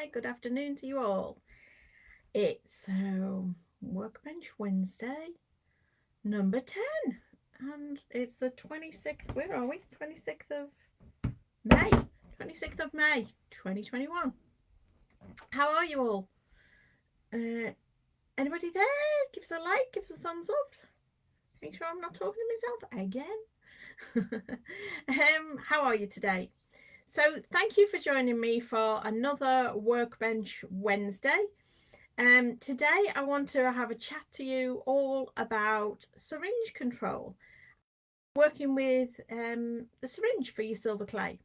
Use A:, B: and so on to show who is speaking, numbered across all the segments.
A: Hi, good afternoon to you all. It's Workbench Wednesday, number 10, and it's the 26th, where are we? 26th of May, 26th of May, 2021. How are you all? Anybody there? Give us a like, give us a thumbs up. Make sure I'm not talking to myself again. How are you today? So thank you for joining me for another Workbench Wednesday. Today I want to have a chat to you all about syringe control, working with the syringe for your silver clay.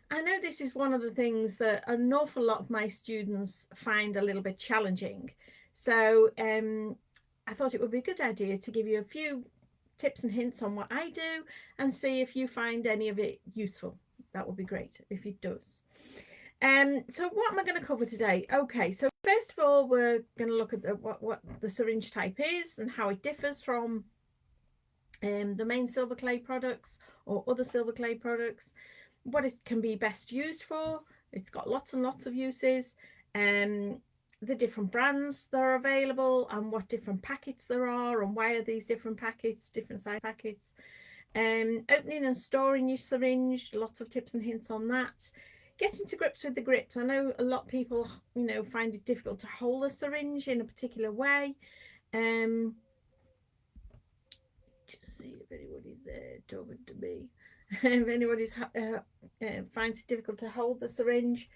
A: I know this is one of the things that an awful lot of my students find a little bit challenging. So I thought it would be a good idea to give you a few tips and hints on what I do and see if you find any of it useful. That would be great if it does. So what am I going to cover today? Okay, so first of all, we're going to look at what the syringe type is and how it differs from the main silver clay products or other silver clay products, what it can be best used for. It's got lots and lots of uses, the different brands that are available and what different packets there are and why are these different packets, different size packets, opening and storing your syringe, lots of tips and hints on that. Getting to grips with the grips. I know a lot of people, find it difficult to hold a syringe in a particular way. Just see if anybody's there talking to me. If anybody's finds it difficult to hold the syringe.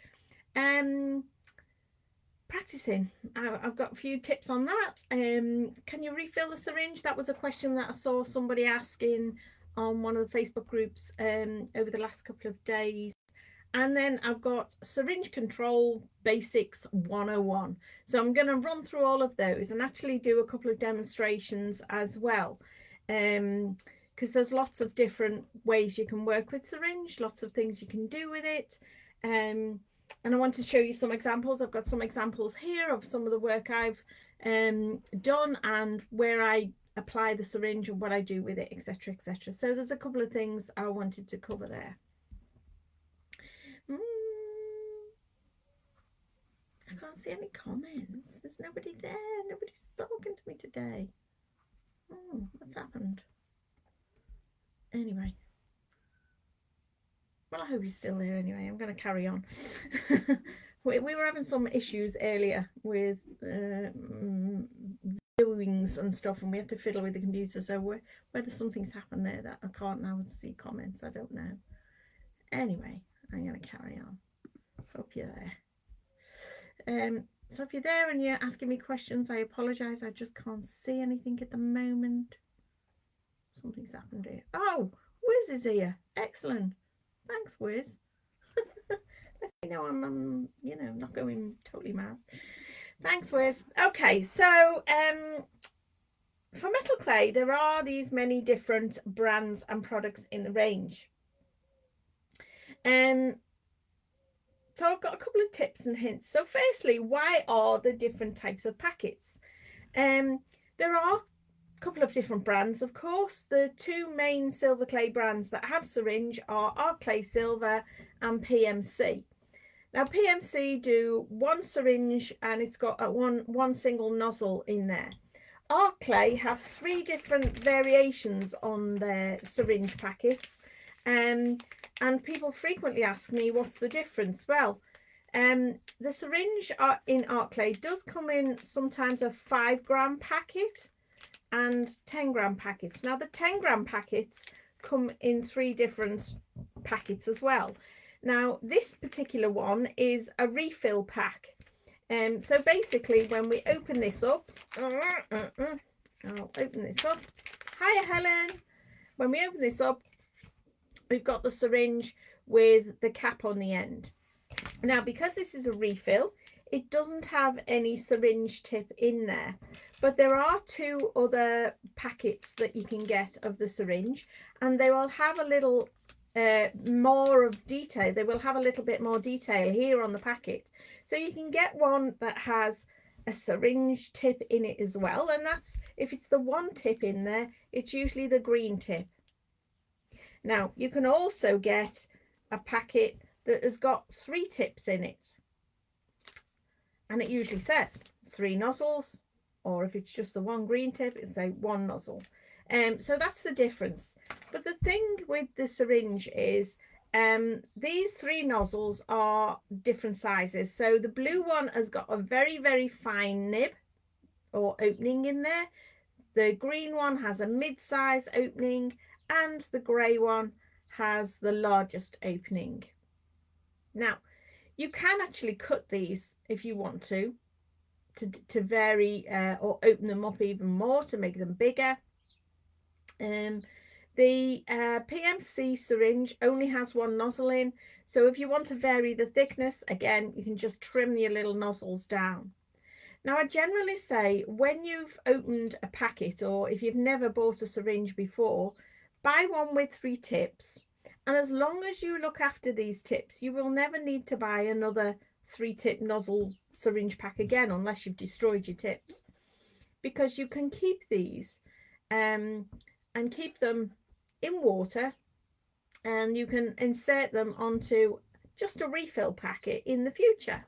A: Practicing. I've got a few tips on that. Can you refill the syringe? That was a question that I saw somebody asking on one of the Facebook groups over the last couple of days. And then I've got Syringe Control Basics 101. So I'm going to run through all of those and actually do a couple of demonstrations as well. Because there's lots of different ways you can work with syringe, lots of things you can do with it. And I want to show you some examples. I've got some examples here of some of the work I've done and where I apply the syringe and what I do with it, etc., etc. So there's a couple of things I wanted to cover there. I can't see any comments. There's nobody there. Nobody's talking to me today. What's happened? Anyway. Well, I hope you're still there anyway. I'm going to carry on. we were having some issues earlier with viewings and stuff, and we had to fiddle with the computer. So whether something's happened there that I can't now see comments, I don't know. Anyway, I'm going to carry on. Hope you're there. So if you're there and you're asking me questions, I apologise. I just can't see anything at the moment. Something's happened here. Oh, Wiz is here. Excellent. Thanks, Wiz. Let's know I'm not going totally mad. Thanks, Wiz. Okay, so for metal clay, there are these many different brands and products in the range. So I've got a couple of tips and hints. So firstly, why are there different types of packets? There are a couple of different brands, of course. The two main silver clay brands that have syringe are Art Clay Silver and PMC. Now PMC do one syringe and it's got one single nozzle in there. Art Clay have three different variations on their syringe packets. And people frequently ask me what's the difference. Well, the syringe in Art Clay does come in sometimes a 5-gram packet and 10-gram packets. Now the 10-gram packets come in 3 different packets as well. Now this particular one is a refill pack. So basically when we open this up, I'll open this up. Hiya Helen. When we open this up, we've got the syringe with the cap on the end. Now, because this is a refill, it doesn't have any syringe tip in there, but there are 2 other packets that you can get of the syringe, and they will have a little more of detail. They will have a little bit more detail here on the packet. So you can get one that has a syringe tip in it as well, and that's, if it's the one tip in there, it's usually the green tip. Now, you can also get a packet that has got 3 tips in it, and it usually says 3 nozzles, or if it's just the one green tip, it'll say 1 nozzle. So that's the difference. But the thing with the syringe is these 3 nozzles are different sizes. So the blue one has got a very, very fine nib or opening in there. The green one has a mid-size opening, and the grey one has the largest opening. Now, you can actually cut these if you want to vary or open them up even more to make them bigger. The PMC syringe only has 1 nozzle in, so if you want to vary the thickness, again, you can just trim your little nozzles down. Now, I generally say when you've opened a packet, or if you've never bought a syringe before, buy one with 3 tips. And as long as you look after these tips, you will never need to buy another 3-tip nozzle syringe pack again, unless you've destroyed your tips. Because you can keep these and keep them in water, and you can insert them onto just a refill packet in the future.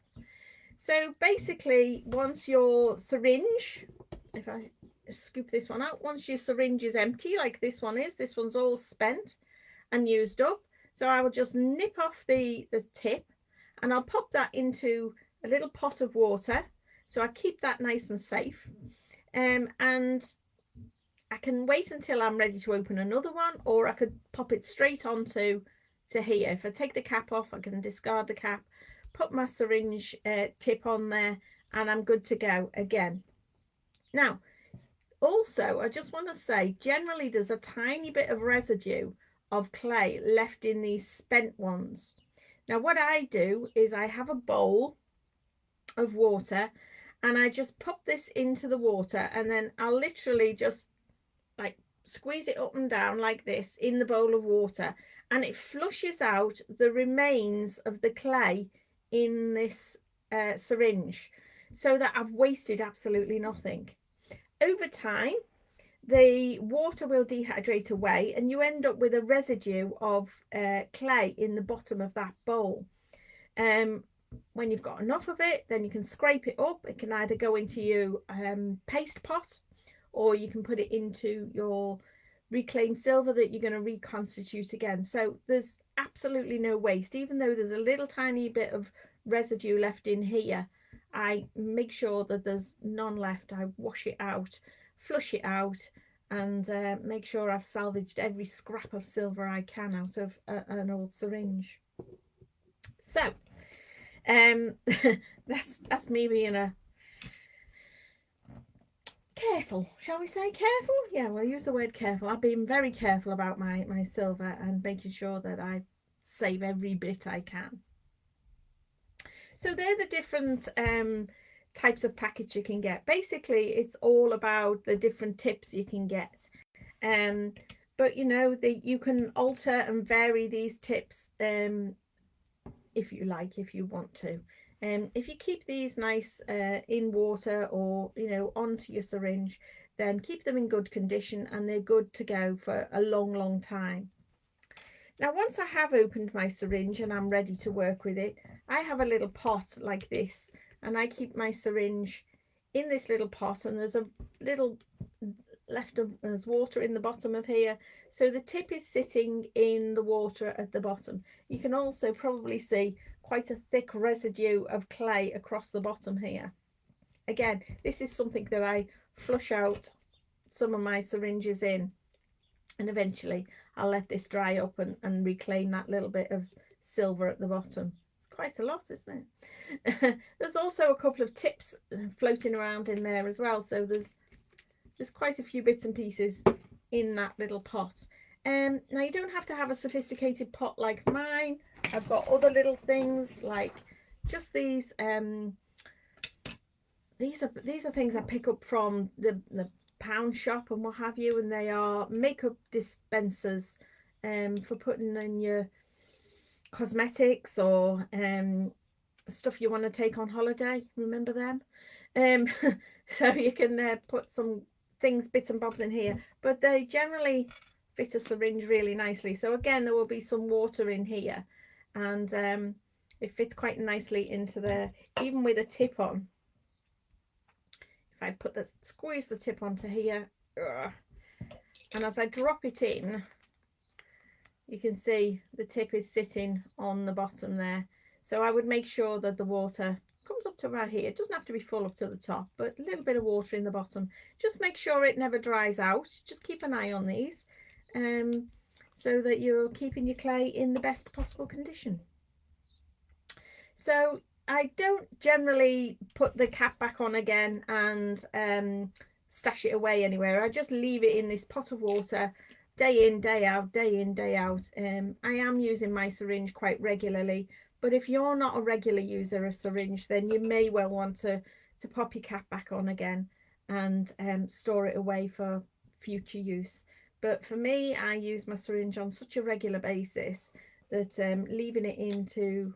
A: So basically, once your syringe, if I scoop this one out, once your syringe is empty, like this one is, this one's all spent and used up. So I will just nip off the tip, and I'll pop that into a little pot of water. So I keep that nice and safe. And I can wait until I'm ready to open another one, or I could pop it straight onto here. If I take the cap off, I can discard the cap, put my syringe tip on there, and I'm good to go again. Now, also, I just want to say, generally there's a tiny bit of residue of clay left in these spent ones. Now, what I do is I have a bowl of water, and I just pop this into the water, and then I'll literally just like squeeze it up and down like this in the bowl of water, and it flushes out the remains of the clay in this syringe, so that I've wasted absolutely nothing. Over time, the water will dehydrate away, and you end up with a residue of clay in the bottom of that bowl. When you've got enough of it, then you can scrape it up. It can either go into your paste pot, or you can put it into your reclaimed silver that you're going to reconstitute again. So there's absolutely no waste. Even though there's a little tiny bit of residue left in here, I make sure that there's none left. I wash it out, flush it out, and make sure I've salvaged every scrap of silver I can out of an old syringe. So that's me being a careful, shall we say careful? Yeah, we'll use the word careful. I've been very careful about my silver and making sure that I save every bit I can. So they're the different types of packets you can get. Basically, it's all about the different tips you can get. But you know, you can alter and vary these tips if you like, if you want to. If you keep these nice in water, or you know, onto your syringe, then keep them in good condition, and they're good to go for a long time. Now, once I have opened my syringe and I'm ready to work with it, I have a little pot like this, and I keep my syringe in this little pot, and there's a little there's water in the bottom of here, so the tip is sitting in the water at the bottom. You can also probably see quite a thick residue of clay across the bottom here. Again, this is something that I flush out some of my syringes in, and eventually I'll let this dry up and reclaim that little bit of silver at the bottom. It's quite a lot, isn't it? There's also a couple of tips floating around in there as well, so there's quite a few bits and pieces in that little pot. Now, you don't have to have a sophisticated pot like mine. I've got other little things like just these. These are things I pick up from the pound shop and what have you, and they are makeup dispensers for putting in your cosmetics or stuff you want to take on holiday. Remember them? So you can put some things, bits and bobs in here, but they generally fit a syringe really nicely. So again, there will be some water in here, and it fits quite nicely into there, even with a tip on. If I squeeze the tip onto here, and as I drop it in, you can see the tip is sitting on the bottom there. So I would make sure that the water comes up to about here. It doesn't have to be full up to the top, but a little bit of water in the bottom. Just make sure it never dries out. Just keep an eye on these, so that you're keeping your clay in the best possible condition. So I don't generally put the cap back on again and stash it away anywhere. I just leave it in this pot of water day in, day out, day in, day out. I am using my syringe quite regularly, but if you're not a regular user of syringe, then you may well want to pop your cap back on again and store it away for future use. But for me, I use my syringe on such a regular basis that leaving it into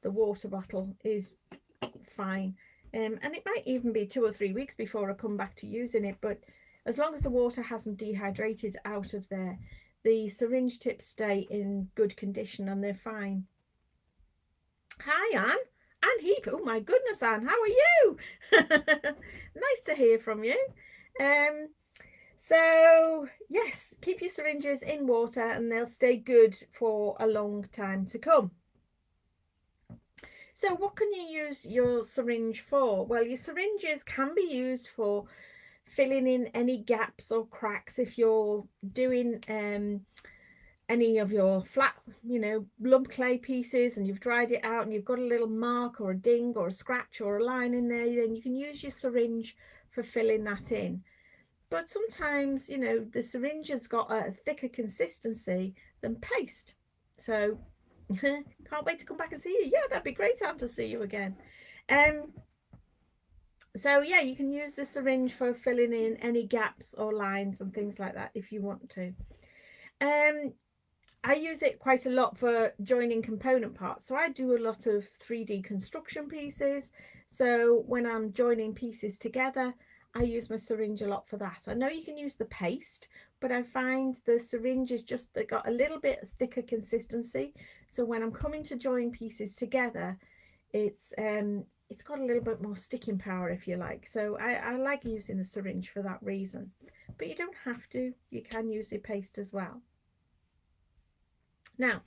A: the water bottle is fine. And it might even be 2 or 3 weeks before I come back to using it, but as long as the water hasn't dehydrated out of there, the syringe tips stay in good condition and they're fine. Hi, Anne Heap. Oh my goodness, Anne, how are you? Nice to hear from you. So yes, keep your syringes in water and they'll stay good for a long time to come. So what can you use your syringe for? Well, your syringes can be used for filling in any gaps or cracks if you're doing any of your flat, lump clay pieces and you've dried it out and you've got a little mark or a ding or a scratch or a line in there, then you can use your syringe for filling that in. But sometimes, the syringe has got a thicker consistency than paste. So can't wait to come back and see you. Yeah, that'd be great, Anne, to see you again. So yeah, you can use the syringe for filling in any gaps or lines and things like that if you want to. I use it quite a lot for joining component parts. So I do a lot of 3D construction pieces. So when I'm joining pieces together, I use my syringe a lot for that. I know you can use the paste, but I find the syringe is just got a little bit thicker consistency. So when I'm coming to join pieces together, it's got a little bit more sticking power, if you like. So I like using the syringe for that reason. But you don't have to. You can use your paste as well. Now,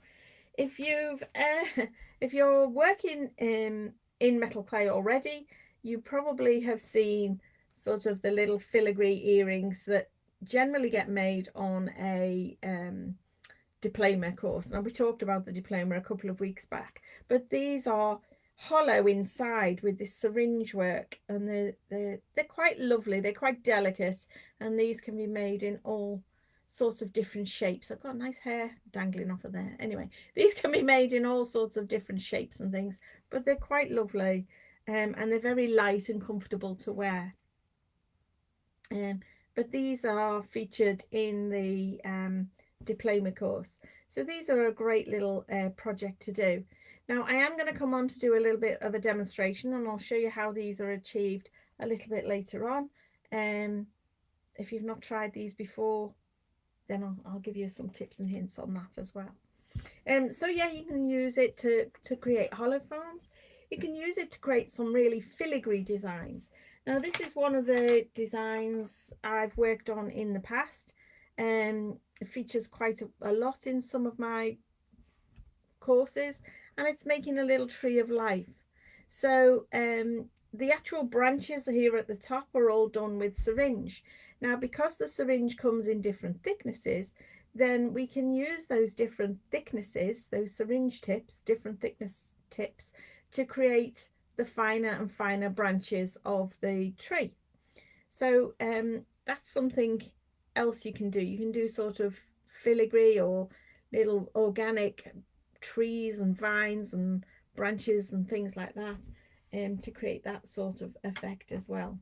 A: if you're working in metal clay already, you probably have seen sort of the little filigree earrings that generally get made on a diploma course. Now, we talked about the diploma a couple of weeks back, but these are hollow inside with this syringe work, and they're quite lovely. They're quite delicate, and these can be made in all sorts of different shapes. I've got nice hair dangling off of there. Anyway, these can be made in all sorts of different shapes and things, but they're quite lovely, and they're very light and comfortable to wear. But these are featured in the diploma course. So these are a great little project to do. Now I am going to come on to do a little bit of a demonstration, and I'll show you how these are achieved a little bit later on. If you've not tried these before, then I'll give you some tips and hints on that as well. So yeah, you can use it to create hollow forms. You can use it to create some really filigree designs. Now this is one of the designs I've worked on in the past. It features quite a lot in some of my courses, and it's making a little tree of life. So the actual branches here at the top are all done with syringe. Now, because the syringe comes in different thicknesses, then we can use those different thicknesses, those syringe tips, different thickness tips, to create the finer and finer branches of the tree. So that's something else you can do. You can do sort of filigree or little organic trees and vines and branches and things like that, to create that sort of effect as well.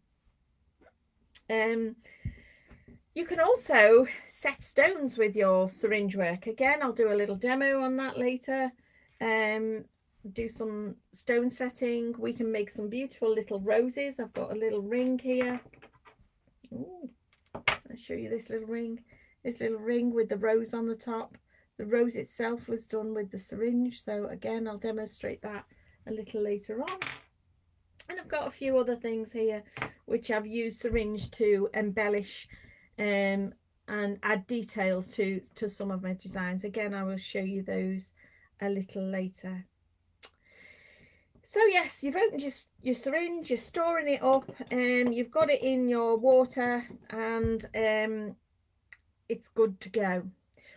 A: You can also set stones with your syringe work. Again, I'll do a little demo on that later. Do some stone setting. We can make some beautiful little roses. I've got a little ring here. Ooh, I'll show you this little ring with the rose on the top. The rose itself was done with the syringe, so again I'll demonstrate that a little later on. And I've got a few other things here which I've used syringe to embellish and add details to some of my designs. Again, I will show you those a little later. So yes, you've opened your syringe, you're storing it up, you've got it in your water, and it's good to go.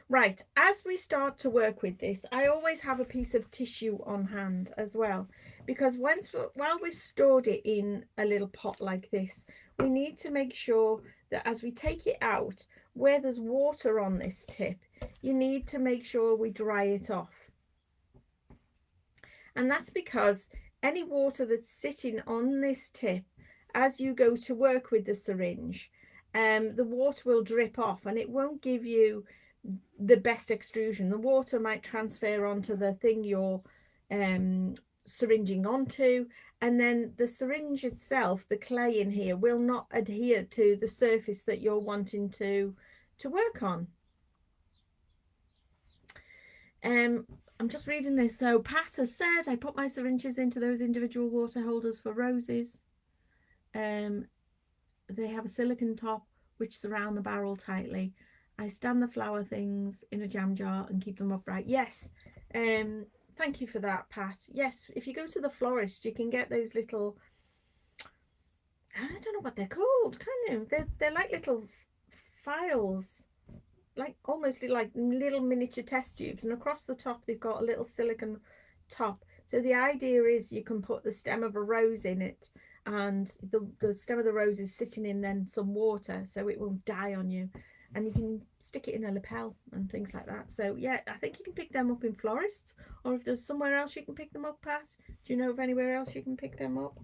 A: Right, as we start to work with this, I always have a piece of tissue on hand as well, because while we've stored it in a little pot like this, we need to make sure that as we take it out, where there's water on this tip, you need to make sure we dry it off. And that's because any water that's sitting on this tip, as you go to work with the syringe, the water will drip off and it won't give you the best extrusion. The water might transfer onto the thing you're syringing onto, and then the syringe itself, the clay in here, will not adhere to the surface that you're wanting to work on. I'm just reading this. So Pat has said, I put my syringes into those individual water holders for roses. They have a silicone top which surround the barrel tightly. I stand the flower things in a jam jar and keep them upright. Yes, thank you for that, Pat. Yes, if you go to the florist, you can get those little, I don't know what they're called, can you? They're like little files, like almost like little miniature test tubes, and across the top they've got a little silicone top. So the idea is you can put the stem of a rose in it, and the stem of the rose is sitting in then some water so it won't die on you, and you can stick it in a lapel and things like that. So yeah, I think you can pick them up in florists, or if there's somewhere else you can pick them up, Pat, do you know of anywhere else you can pick them up?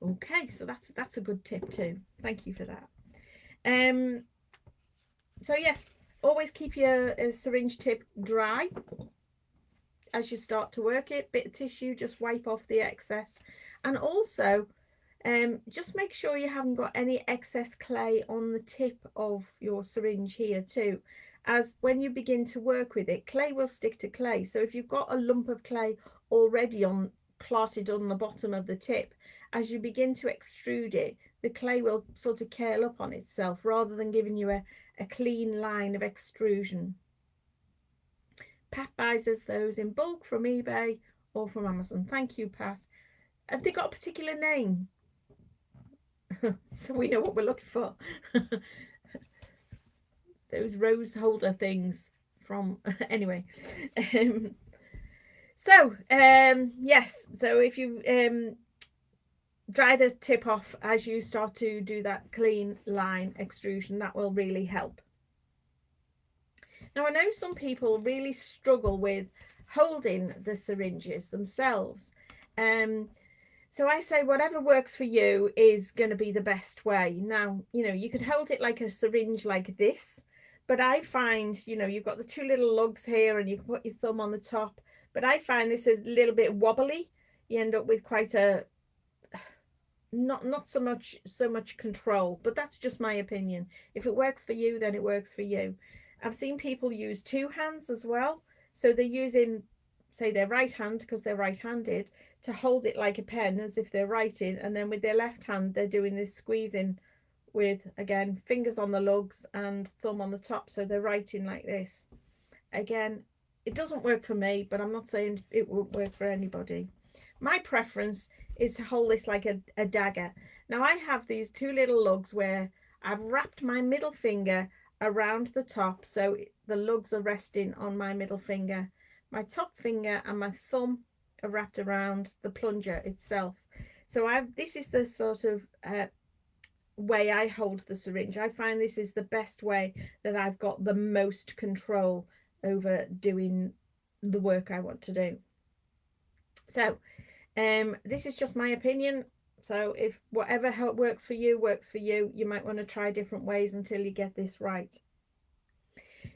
A: Okay, so that's a good tip too. Thank you for that. So yes, always keep your syringe tip dry as you start to work it. Bit of tissue, just wipe off the excess, and also just make sure you haven't got any excess clay on the tip of your syringe here too, as when you begin to work with it, clay will stick to clay. So if you've got a lump of clay already clotted on the bottom of the tip, as you begin to extrude it, the clay will sort of curl up on itself rather than giving you a clean line of extrusion. Pat buys us those in bulk from eBay or from Amazon. Thank you, Pat. Have they got a particular name? So we know what we're looking for. Those rose holder things from anyway. Yes, so if you dry the tip off as you start to do that clean line extrusion, that will really help. Now I know some people really struggle with holding the syringes themselves, so I say whatever works for you is going to be the best way. Now, you know, you could hold it like a syringe like this, but I find, you know, you've got the two little lugs here and you can put your thumb on the top, but I find this a little bit wobbly. You end up with quite a not so much control, but that's just my opinion. If it works for you, then it works for you. I've seen people use two hands as well, so they're using, say, their right hand, because they're right-handed, to hold it like a pen as if they're writing, and then with their left hand they're doing this squeezing with, again, fingers on the lugs and thumb on the top, so they're writing like this. Again, it doesn't work for me, but I'm not saying it won't work for anybody. My preference is to hold this like a dagger. Now I have these two little lugs where I've wrapped my middle finger around the top, so the lugs are resting on my middle finger. My top finger and my thumb are wrapped around the plunger itself. So this is the sort of way I hold the syringe. I find this is the best way that I've got the most control over doing the work I want to do. So this is just my opinion. So if whatever works for you, you might want to try different ways until you get this right.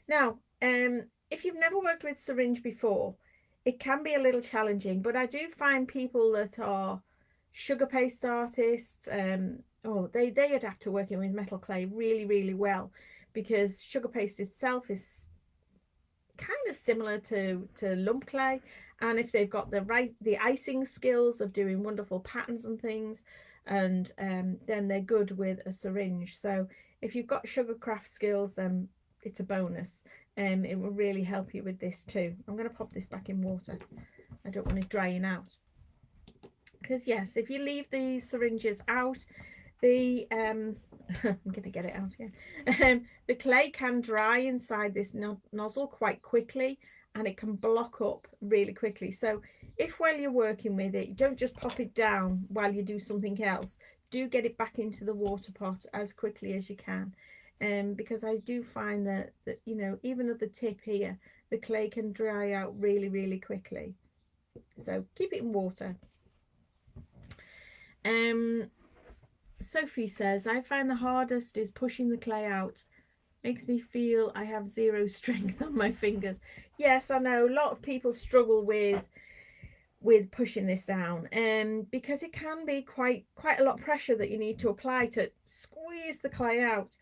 A: Now, if you've never worked with syringe before, it can be a little challenging, but I do find people that are sugar paste artists, they adapt to working with metal clay really, really well, because sugar paste itself is kind of similar to lump clay, and if they've got the icing skills of doing wonderful patterns and things, and then they're good with a syringe. So if you've got sugarcraft skills, then it's a bonus. It will really help you with this too. I'm going to pop this back in water. I don't want it drying out, because yes, if you leave these syringes out, the I'm going to get it out again. The clay can dry inside this nozzle quite quickly, and it can block up really quickly. So if while you're working with it, you don't just pop it down while you do something else, do get it back into the water pot as quickly as you can. Because I do find that you know, even at the tip here, the clay can dry out really, really quickly. So keep it in water. Sophie says, I find the hardest is pushing the clay out. Makes me feel I have zero strength on my fingers. Yes, I know a lot of people struggle with pushing this down, because it can be quite a lot of pressure that you need to apply to squeeze the clay out.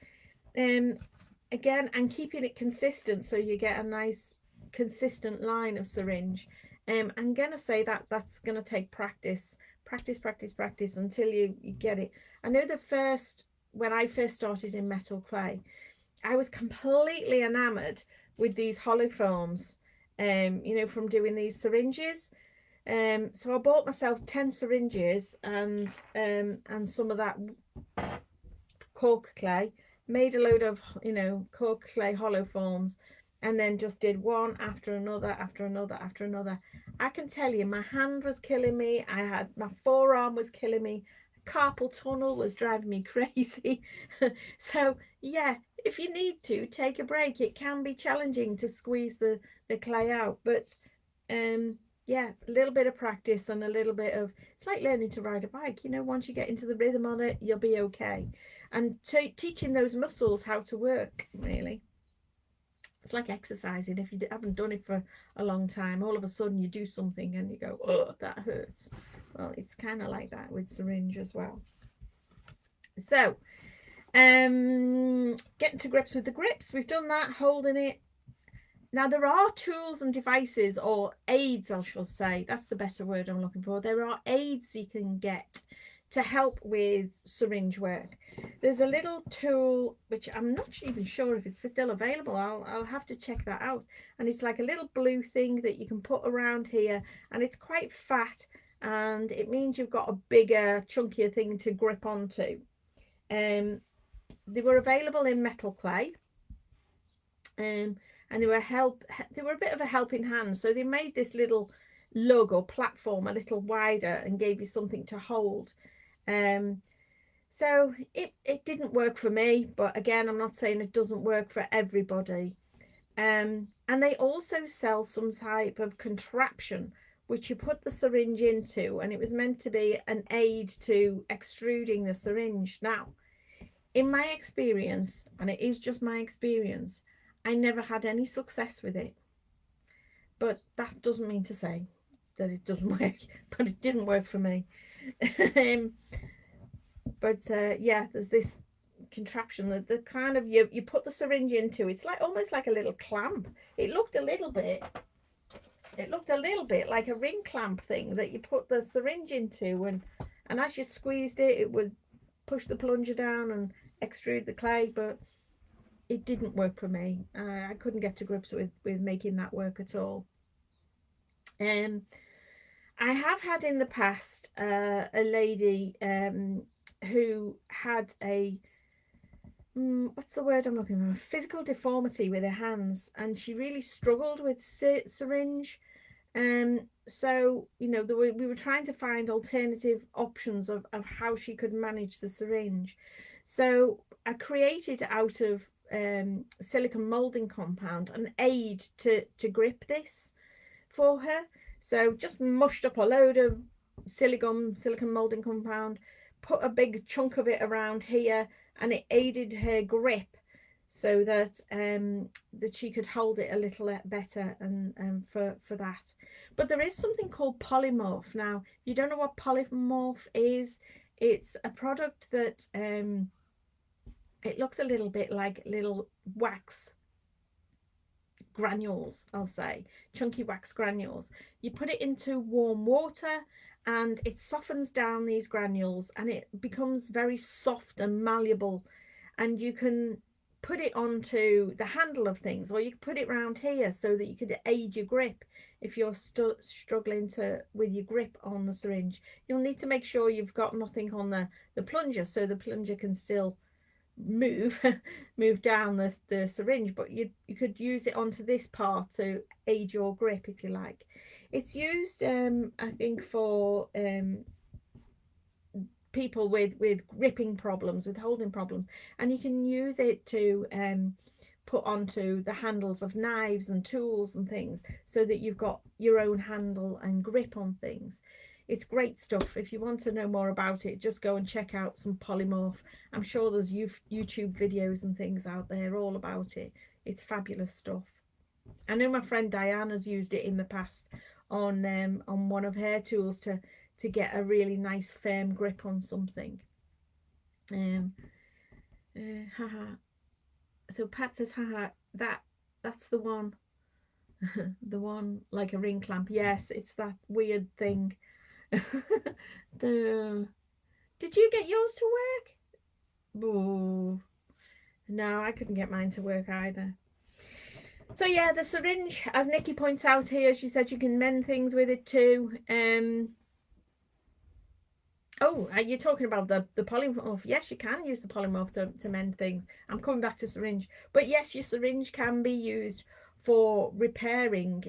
A: Again, and keeping it consistent so you get a nice consistent line of syringe. I'm gonna say that that's gonna take practice until you get it. I know when I first started in metal clay, I was completely enamored with these hollow foams, you know, from doing these syringes. So I bought myself 10 syringes and some of that cork clay, made a load of, you know, cork clay hollow forms, and then just did one after another after another after another. I can tell you, my hand was killing me. My forearm was killing me. Carpal tunnel was driving me crazy. So yeah, if you need to take a break, it can be challenging to squeeze the clay out, but yeah, a little bit of practice and a little bit of, it's like learning to ride a bike, you know, once you get into the rhythm on it, you'll be okay. And teaching those muscles how to work, really. It's like exercising. If you haven't done it for a long time, all of a sudden you do something and you go, oh, that hurts. Well, it's kind of like that with syringe as well. So getting to grips with the grips, we've done that, holding it. Now there are tools and devices, or aids I shall say, that's the better word I'm looking for. There are aids you can get to help with syringe work. There's a little tool which I'm not even sure if it's still available. I'll have to check that out. And it's like a little blue thing that you can put around here, and it's quite fat, and it means you've got a bigger, chunkier thing to grip onto. They were available in metal clay, and they were a bit of a helping hand. So they made this little lug or platform a little wider and gave you something to hold. So it didn't work for me, but again, I'm not saying it doesn't work for everybody. And they also sell some type of contraption which you put the syringe into, and it was meant to be an aid to extruding the syringe. Now, in my experience, and it is just my experience, I never had any success with it. But that doesn't mean to say that it doesn't work, but it didn't work for me. But yeah, there's this contraption that the kind of you put the syringe into. It's like almost like a little clamp. It looked a little bit like a ring clamp thing that you put the syringe into, and as you squeezed it, it would push the plunger down and extrude the clay. But it didn't work for me. I couldn't get to grips with making that work at all. I have had in the past a lady who had a what's the word I'm looking for? Physical deformity with her hands, and she really struggled with syringe. So you know, we were trying to find alternative options of how she could manage the syringe. So I created out of silicone molding compound an aid to grip this for her. So just mushed up a load of silicone molding compound, put a big chunk of it around here, and it aided her grip so that that she could hold it a little better, and for that. But there is something called polymorph. Now, if you don't know what polymorph is, it's a product that it looks a little bit like little wax granules, I'll say, chunky wax granules. You put it into warm water and it softens down these granules and it becomes very soft and malleable, and you can put it onto the handle of things, or you can put it around here so that you could aid your grip if you're still struggling with your grip on the syringe. You'll need to make sure you've got nothing on the plunger, so the plunger can still move move down the syringe, but you could use it onto this part to aid your grip if you like. It's used I think for people with gripping problems, with holding problems, and you can use it to put onto the handles of knives and tools and things, so that you've got your own handle and grip on things. It's great stuff. If you want to know more about it, just go and check out some polymorph. I'm sure there's YouTube videos and things out there all about it. It's fabulous stuff. I know my friend Diane has used it in the past on one of her tools to get a really nice firm grip on something. Haha. So Pat says, haha, that's the one. The one like a ring clamp. Yes, it's that weird thing. Did you get yours to work? Oh, no, I couldn't get mine to work either. So yeah, the syringe, as Nikki points out here, she said you can mend things with it too. Oh, you're talking about the polymorph. Yes, you can use the polymorph to mend things. I'm coming back to syringe. But yes, your syringe can be used for repairing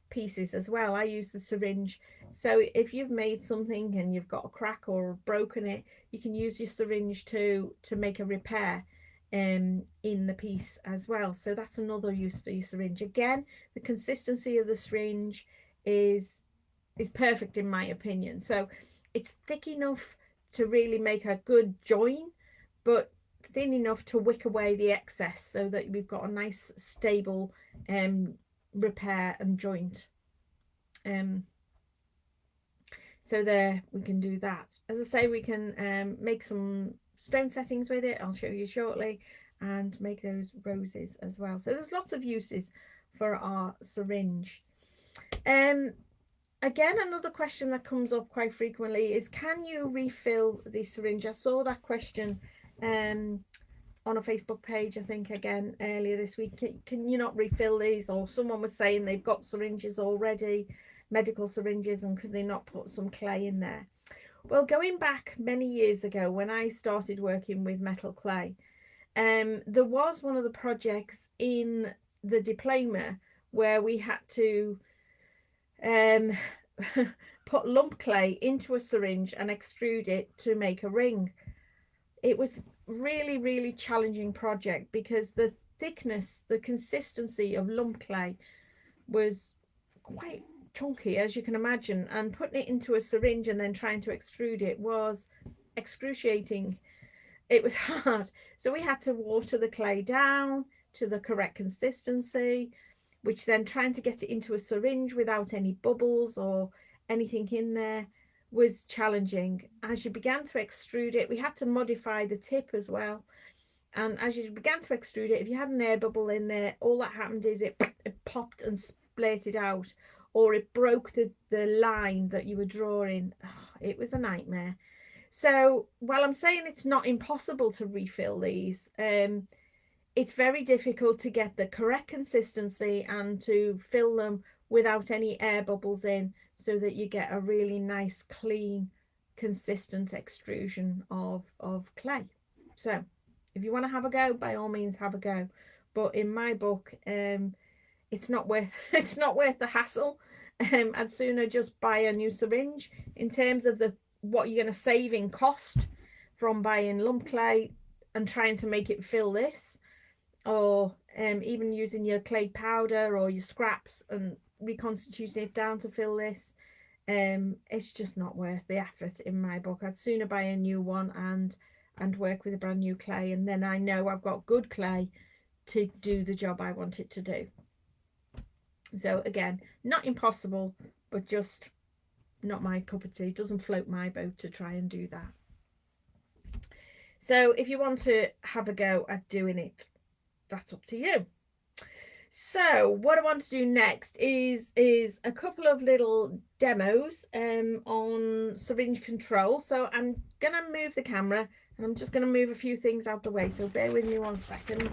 A: pieces as well. I use the syringe. So if you've made something and you've got a crack or broken it, you can use your syringe to make a repair in the piece as well. So that's another use for your syringe. Again, the consistency of the syringe is perfect in my opinion. So it's thick enough to really make a good join, but thin enough to wick away the excess, so that we've got a nice stable repair and joint. So there, we can do that. As I say, we can make some stone settings with it. I'll show you shortly, and make those roses as well. So there's lots of uses for our syringe. Again, another question that comes up quite frequently is, can you refill the syringe? I saw that question on a Facebook page, I think, again, earlier this week. Can you not refill these? Or someone was saying they've got syringes already, medical syringes, and could they not put some clay in there? Well, going back many years ago when I started working with metal clay, there was one of the projects in the diploma where we had to put lump clay into a syringe and extrude it to make a ring. It was really, really challenging project because the thickness, the consistency of lump clay was quite chunky, as you can imagine, and putting it into a syringe and then trying to extrude it was excruciating. It was hard. So we had to water the clay down to the correct consistency, which then trying to get it into a syringe without any bubbles or anything in there was challenging. As you began to extrude it, we had to modify the tip as well. And as you began to extrude it, if you had an air bubble in there, all that happened is it popped and splitted out, or it broke the line that you were drawing. Oh, it was a nightmare. So while I'm saying it's not impossible to refill these, it's very difficult to get the correct consistency and to fill them without any air bubbles in, so that you get a really nice, clean, consistent extrusion of clay. So if you want to have a go, by all means have a go. But in my book, it's not worth the hassle. I'd sooner just buy a new syringe. In terms of what you're going to save in cost from buying lump clay and trying to make it fill this, or even using your clay powder or your scraps and reconstituting it down to fill this, it's just not worth the effort in my book. I'd sooner buy a new one and work with a brand new clay, and then I know I've got good clay to do the job I want it to do. So again, not impossible, but just not my cup of tea. It doesn't float my boat to try and do that. So if you want to have a go at doing it, that's up to you. So what I want to do next is a couple of little demos on syringe control. So I'm gonna move the camera and I'm just gonna move a few things out the way. So bear with me 1 second.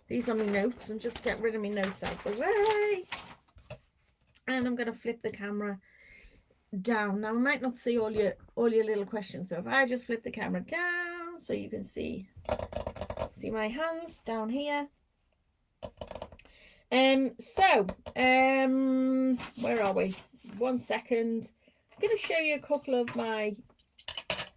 A: These are my notes and just get rid of my notes out the way. And I'm gonna flip the camera down. Now I might not see all your little questions. So if I just flip the camera down so you can see my hands down here. Where are we? 1 second. I'm going to show you a couple of my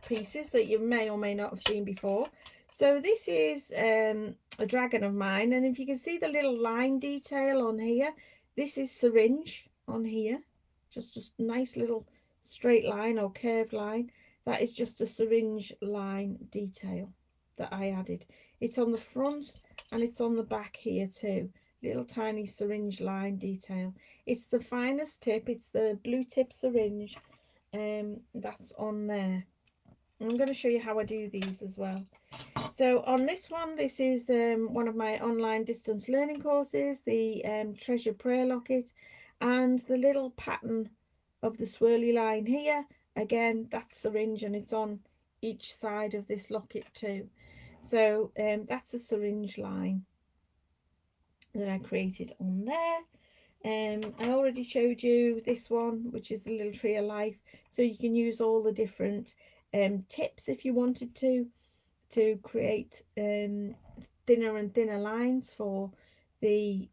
A: pieces that you may or may not have seen before. So this is a dragon of mine, and if you can see the little line detail on here, this is syringe on here. Just a nice little straight line or curved line. That is just a syringe line detail that I added. It's on the front and it's on the back here too. Little tiny syringe line detail. It's the finest tip. It's the blue tip syringe. That's on there. I'm going to show you how I do these as well. So on this one, this is one of my online distance learning courses, the Treasure Prayer Locket, and the little pattern of the swirly line here. Again, that's syringe and it's on each side of this locket too. So that's a syringe line that I created on there. I already showed you this one, which is the little tree of life. So you can use all the different tips if you wanted to create thinner and thinner lines for the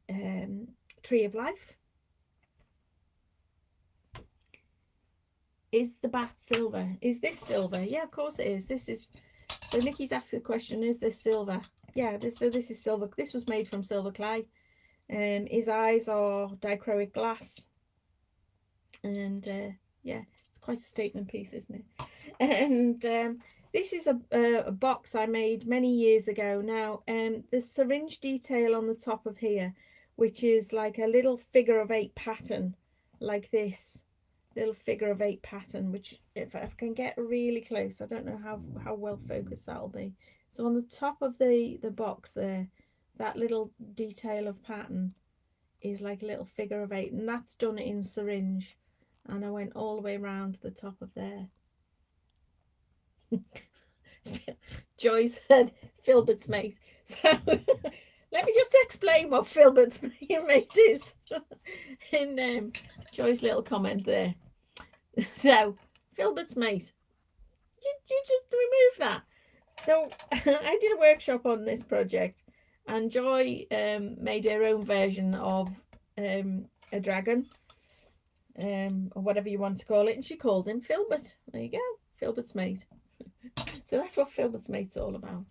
A: tree of life. Is the bat silver? Is this silver? Yeah, of course it is. This is, so Nikki's asked the question, is this silver? Yeah, this is silver. This was made from silver clay. His eyes are dichroic glass. And yeah, it's quite a statement piece, isn't it? And this is a box I made many years ago. Now, the syringe detail on the top of here, which is like a little figure of 8 pattern, like this little figure of 8 pattern, which if I can get really close, I don't know how well focused that'll be. So on the top of the box there, that little detail of pattern is like a little figure of 8, and that's done in syringe. And I went all the way around the top of there. Joy said Filbert's mate. So let me just explain what Filbert's mate is in Joy's little comment there. So Filbert's mate, you just remove that. So I did a workshop on this project, and Joy made her own version of a dragon, or whatever you want to call it, and she called him Filbert. There you go, Filbert's mate. So that's what Filbert's mate's all about.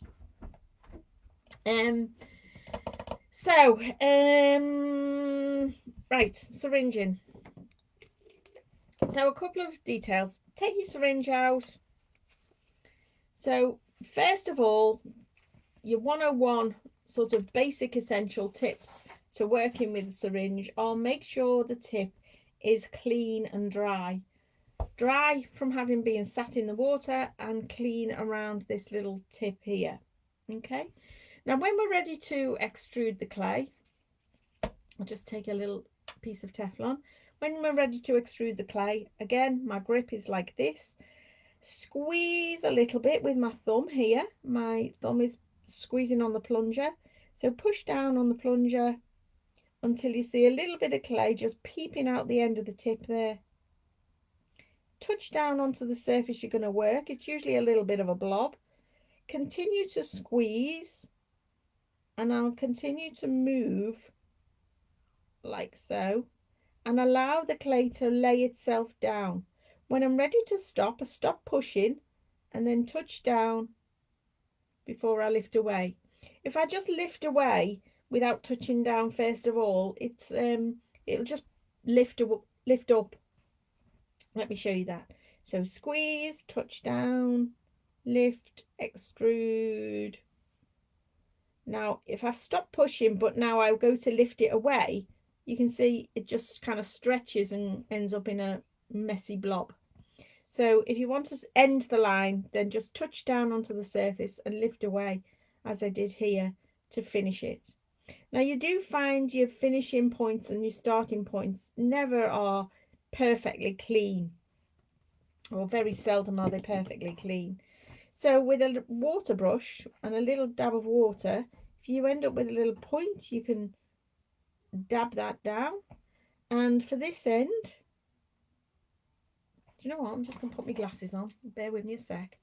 A: Right, syringing. So a couple of details. Take your syringe out. So first of all, your 101 sort of basic essential tips to working with a syringe are: make sure the tip is clean and dry. Dry from having been sat in the water, and clean around this little tip here. Okay, now when we're ready to extrude the clay, I'll just take a little piece of Teflon. When we're ready to extrude the clay, again, my grip is like this. Squeeze a little bit with my thumb here. My thumb is squeezing on the plunger. So push down on the plunger until you see a little bit of clay just peeping out the end of the tip there. Touch down onto the surface you're going to work. It's usually a little bit of a blob. Continue to squeeze, and I'll continue to move like so, and allow the clay to lay itself down. When I'm ready to stop, I stop pushing and then touch down before I lift away. If I just lift away without touching down first of all, it'll just lift up. Let me show you that. So squeeze, touch down, lift, extrude. Now if I stop pushing but now I go to lift it away, you can see it just kind of stretches and ends up in a messy blob. So if you want to end the line, then just touch down onto the surface and lift away, as I did here, to finish it. Now you do find your finishing points and your starting points never are perfectly clean, or very seldom are they perfectly clean. So with a water brush and a little dab of water, if you end up with a little point, you can dab that down. And for this end, do you know what? I'm just going to put my glasses on. Bear with me a sec.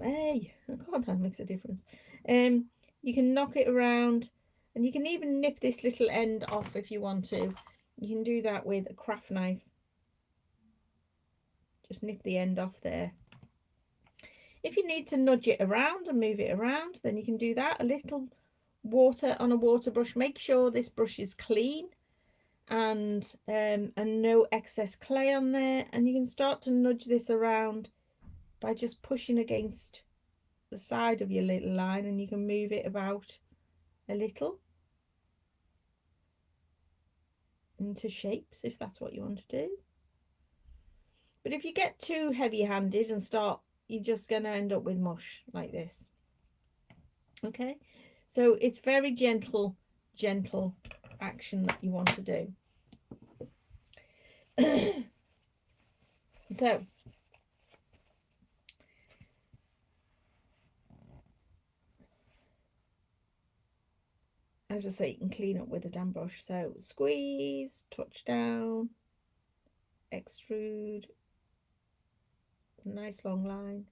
A: Hey, God, that makes a difference. You can knock it around, and you can even nip this little end off if you want to. You can do that with a craft knife. Just nip the end off there. If you need to nudge it around and move it around, then you can do that. A little water on a water brush. Make sure this brush is clean and no excess clay on there. And you can start to nudge this around by just pushing against the side of your little line, and you can move it about a little into shapes if that's what you want to do. But if you get too heavy-handed and start, you're just going to end up with mush like this. Okay, so it's very gentle action that you want to do. So as I say, you can clean up with a damp brush. So squeeze, touch down, extrude, nice long line,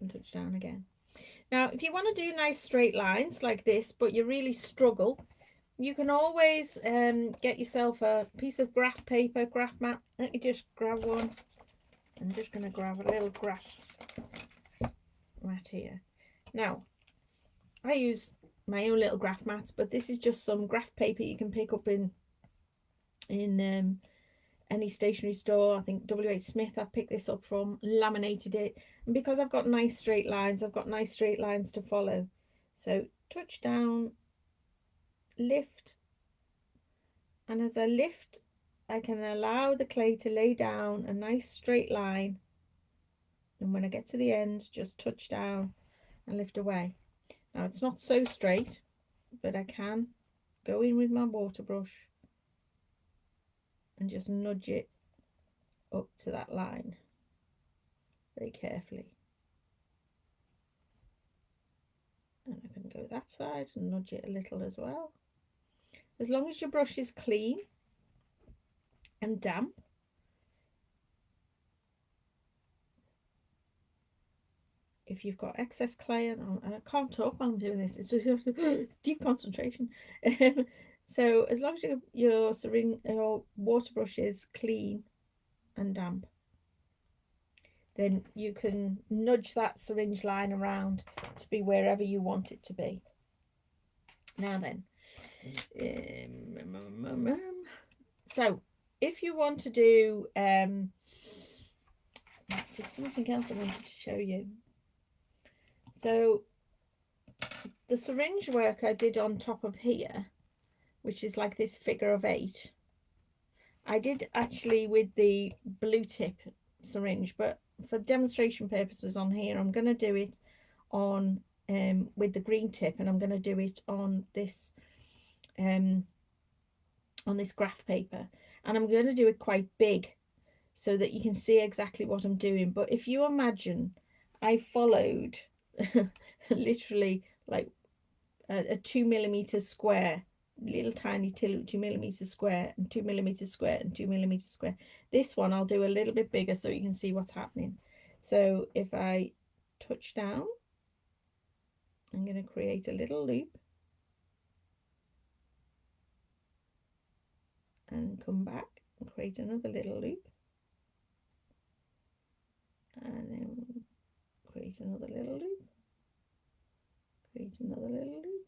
A: and touch down again. Now, if you want to do nice straight lines like this, but you really struggle, you can always get yourself a piece of graph paper, graph mat. Let me just grab one. I'm just going to grab a little graph mat here. Now, I use my own little graph mats, but this is just some graph paper you can pick up in any stationery store. I think WH Smith I picked this up from, laminated it, and because I've got nice straight lines, I've got nice straight lines to follow. So touch down, lift, and as I lift, I can allow the clay to lay down a nice straight line, and when I get to the end, just touch down and lift away. Now it's not so straight, but I can go in with my water brush and just nudge it up to that line very carefully. And I can go that side and nudge it a little as well. As long as your brush is clean and damp, if you've got excess clay, and I can't talk while I'm doing this, it's deep concentration. So as long as your water brush is clean and damp, then you can nudge that syringe line around to be wherever you want it to be. Now then, so if you want to do, there's something else I wanted to show you. So the syringe work I did on top of here, which is like this figure of 8, I did actually with the blue tip syringe, but for demonstration purposes on here, I'm going to do it on with the green tip, and I'm going to do it on this graph paper, and I'm going to do it quite big so that you can see exactly what I'm doing. But if you imagine I followed literally like a 2mm square, little tiny 2mm square and 2mm square and 2mm square. This one I'll do a little bit bigger so you can see what's happening. So if I touch down, I'm going to create a little loop and come back and create another little loop, and then create another little loop, create another little loop,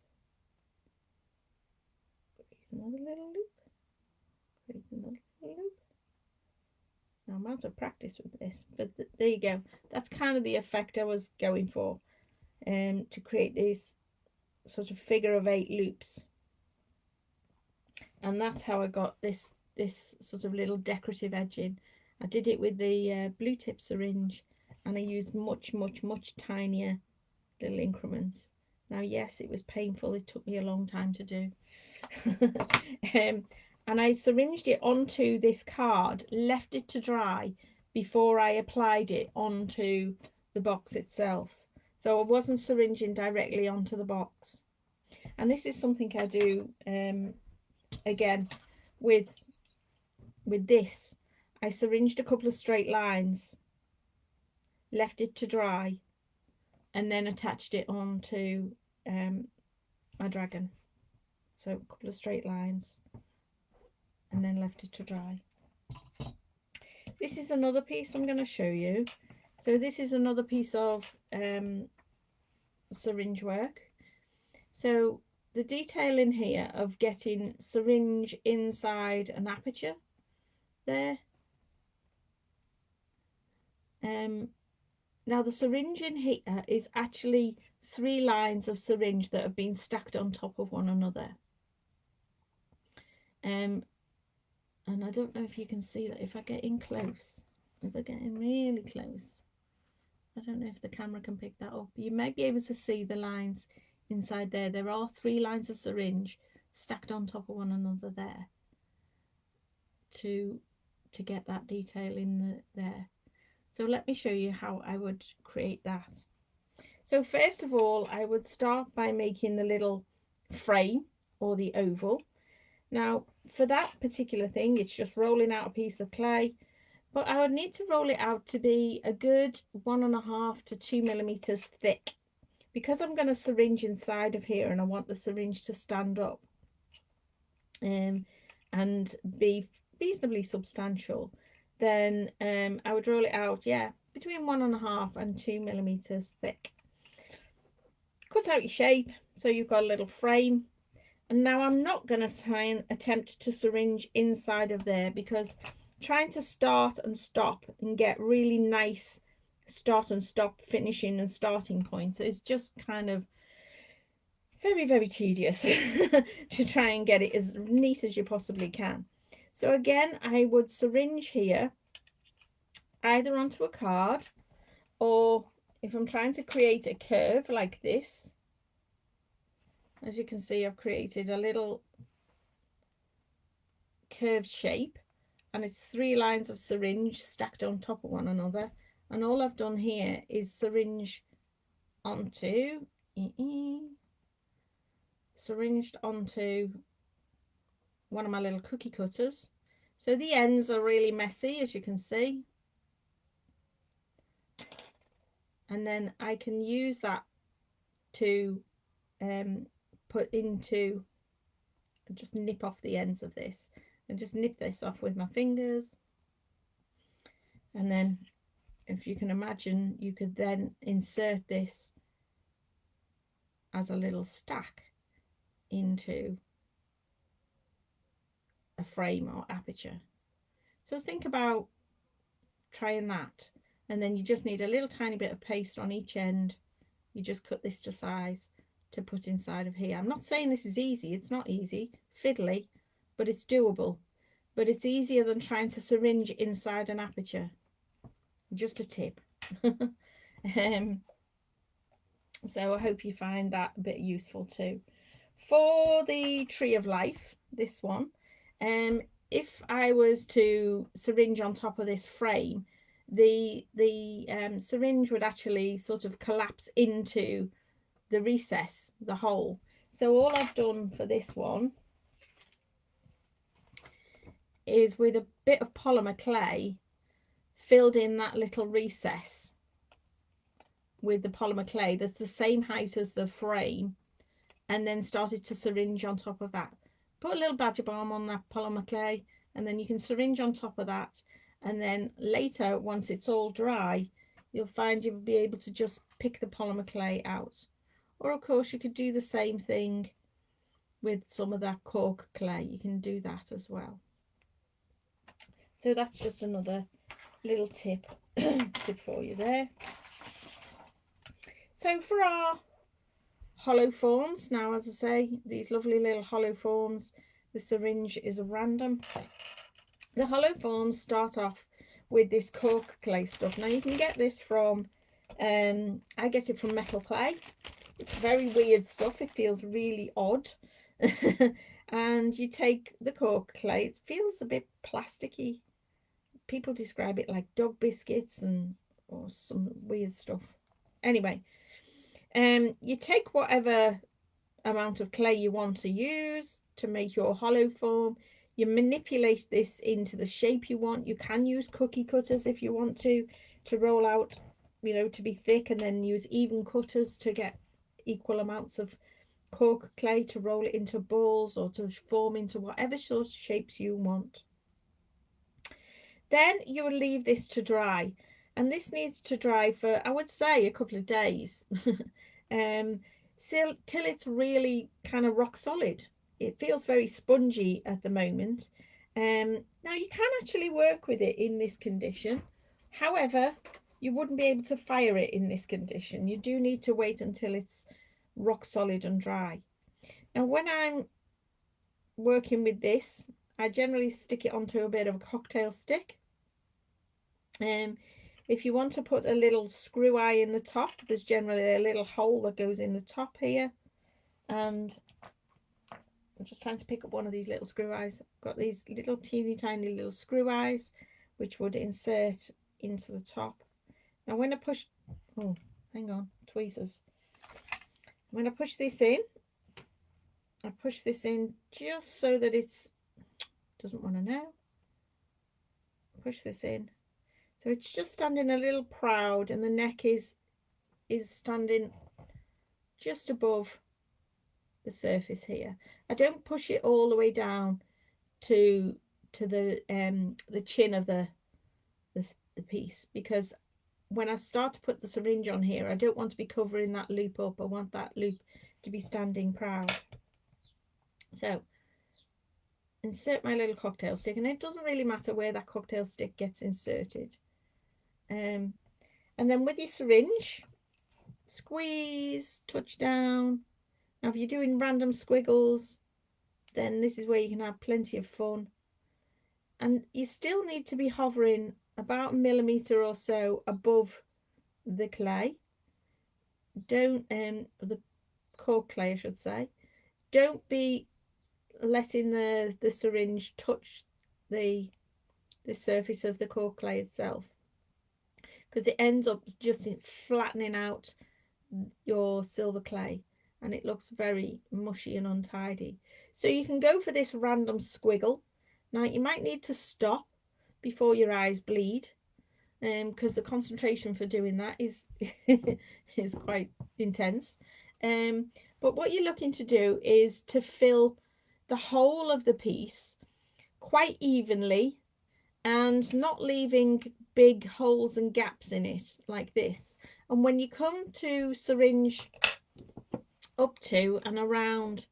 A: create another little loop, create another little loop. Now I'm out of practice with this, but there you go. That's kind of the effect I was going for, to create these sort of figure of 8 loops. And that's how I got this sort of little decorative edging. I did it with the blue tip syringe, and I used much tinier little increments. Now, yes, it was painful. It took me a long time to do. And I syringed it onto this card, left it to dry before I applied it onto the box itself. So I wasn't syringing directly onto the box. And this is something I do again with this. I syringed a couple of straight lines, left it to dry, and then attached it onto my dragon. So a couple of straight lines and then left it to dry. This is another piece I'm going to show you. So this is another piece of syringe work. So the detail in here of getting syringe inside an aperture there. Now the syringe in here is actually 3 lines of syringe that have been stacked on top of one another. And I don't know if you can see that. If I get in close, if I get in really close, I don't know if the camera can pick that up. You might be able to see the lines inside there. There are 3 lines of syringe stacked on top of one another there to get that detail in there. So let me show you how I would create that. So first of all, I would start by making the little frame or the oval. Now for that particular thing, it's just rolling out a piece of clay, but I would need to roll it out to be a good 1.5 to 2 millimeters thick, because I'm going to syringe inside of here and I want the syringe to stand up and be reasonably substantial. Then I would roll it out, yeah, between 1.5 and 2 millimeters thick. Cut out your shape so you've got a little frame. And now I'm not going to try and attempt to syringe inside of there, because trying to start and stop and get really nice start and stop finishing and starting points is just kind of very, very tedious to try and get it as neat as you possibly can. So again, I would syringe here either onto a card, or if I'm trying to create a curve like this, as you can see, I've created a little curved shape, and it's 3 lines of syringe stacked on top of one another. And all I've done here is syringed onto one of my little cookie cutters. So the ends are really messy, as you can see. And then I can use that to put into, just nip off the ends of this, and just nip this off with my fingers. And then, if you can imagine, you could then insert this as a little stack into a frame or aperture. So think about trying that, and then you just need a little tiny bit of paste on each end. You just cut this to size to put inside of here. I'm not saying this is easy. It's not easy, fiddly, but it's doable. But it's easier than trying to syringe inside an aperture. Just a tip. So I hope you find that a bit useful too. For the Tree of Life, this one, if I was to syringe on top of this frame, the syringe would actually sort of collapse into the recess, the hole. So all I've done for this one is, with a bit of polymer clay, filled in that little recess with the polymer clay that's the same height as the frame, and then started to syringe on top of that. Put a little badger balm on that polymer clay, and then you can syringe on top of that, and then later, once it's all dry, you'll find you'll be able to just pick the polymer clay out. Or of course you could do the same thing with some of that cork clay. You can do that as well. So that's just another little tip for you there. So for our hollow forms, now, as I say, these lovely little hollow forms, the syringe is a random. The hollow forms start off with this cork clay stuff. Now you can get this from, I get it from Metal Clay. It's very weird stuff. It feels really odd. And you take the cork clay. It feels a bit plasticky. People describe it like dog biscuits and or some weird stuff. Anyway, you take whatever amount of clay you want to use to make your hollow form. You manipulate this into the shape you want. You can use cookie cutters if you want to roll out, to be thick, and then use even cutters to get equal amounts of cork clay to roll it into balls or to form into whatever sort of shapes you want. Then you will leave this to dry, and this needs to dry for, I would say, a couple of days. Till it's really kind of rock solid. It feels very spongy at the moment. Now you can actually work with it in this condition. However, you wouldn't be able to fire it in this condition. You do need to wait until it's rock solid and dry. Now when I'm working with this, I generally stick it onto a bit of a cocktail stick. If you want to put a little screw eye in the top, there's generally a little hole that goes in the top here, and I'm just trying to pick up one of these little screw eyes. I've got these little teeny tiny little screw eyes which would insert into the top. Now when I push, oh hang on, tweezers. When I push this in, I push this in just so that it's, doesn't want to know, push this in. So it's just standing a little proud, and the neck is standing just above the surface here. I don't push it all the way down to the chin of the piece, because when I start to put the syringe on here, I don't want to be covering that loop up. I want that loop to be standing proud. So insert my little cocktail stick, and it doesn't really matter where that cocktail stick gets inserted. And then with your syringe, squeeze, touch down. Now if you're doing random squiggles, then this is where you can have plenty of fun. And you still need to be hovering about a millimetre or so above the clay. Don't the cork clay, I should say. Don't be letting the syringe touch the surface of the cork clay itself, because it ends up just flattening out your silver clay and it looks very mushy and untidy. So you can go for this random squiggle. Now you might need to stop before your eyes bleed, because the concentration for doing that is is quite intense. But what you're looking to do is to fill the whole of the piece quite evenly and not leaving big holes and gaps in it like this. And when you come to syringe up to and around,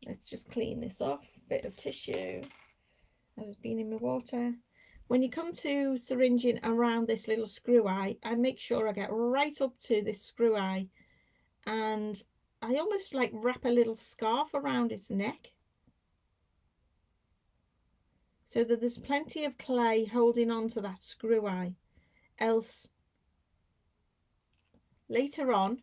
A: let's just clean this off, bit of tissue has been in my water. When you come to syringing around this little screw eye, I make sure I get right up to this screw eye, and I almost like wrap a little scarf around its neck so that there's plenty of clay holding on to that screw eye. Else later on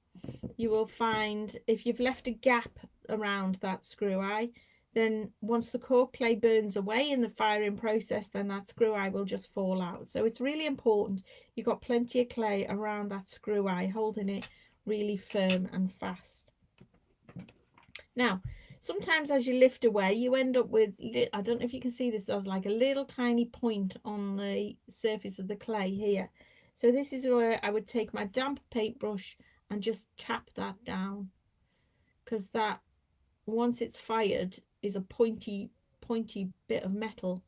A: you will find if you've left a gap around that screw eye, then once the cork clay burns away in the firing process, then that screw eye will just fall out. So it's really important you've got plenty of clay around that screw eye, holding it really firm and fast. Now sometimes as you lift away, you end up with, I don't know if you can see this, there's like a little tiny point on the surface of the clay here. So this is where I would take my damp paintbrush and just tap that down, because that, once it's fired, is a pointy bit of metal